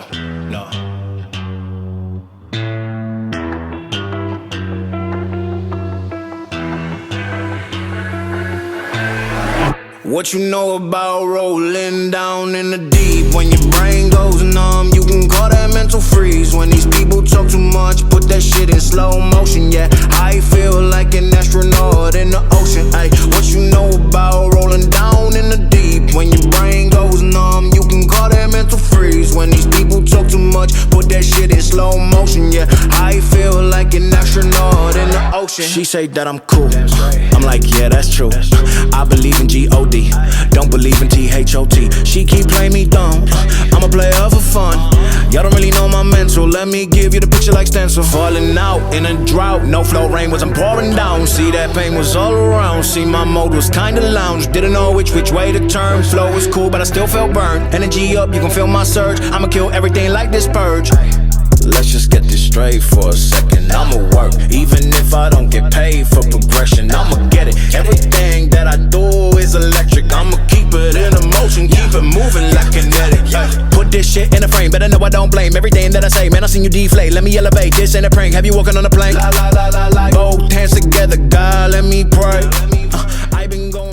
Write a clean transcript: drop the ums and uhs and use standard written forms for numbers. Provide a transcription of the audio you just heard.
true. No. What you know about rolling down in the deep? When your brain goes numb, you can call that mental freeze. When these people talk too much, put that shit in slow motion. Yeah, I feel like an astronaut in the ocean. Ay, what you know about rolling down in the deep? When your brain goes numb, you can call that mental freeze. When these people talk too much, put that shit in slow motion. Yeah, I feel like an astronaut in the ocean. She say that I'm cool, I'm like, yeah, that's true. I believe in G-O-D, don't believe in T-H-O-T. She keep playing me dumb, I'm a player for fun. Y'all don't really know my mental, let me give you the picture like stencil. Falling out in a drought, no flow, rain wasn't pouring down. See, that pain was all around, see, my mode was kinda lounge. Didn't know which way to turn, flow was cool but I still felt burned. Energy up, you can feel my surge, I'ma kill everything like this purge. Let's just get this straight for a second. I'ma work, even if I don't get paid for progression. I'ma get it, everything that I do is electric. I'ma keep it in motion, keep it moving like kinetic. Put this shit in a frame, better know I don't blame everything that I say. Man, I seen you deflate, let me elevate, this ain't a prank. Have you walking on a plane? Both hands together, God, let me pray. I been going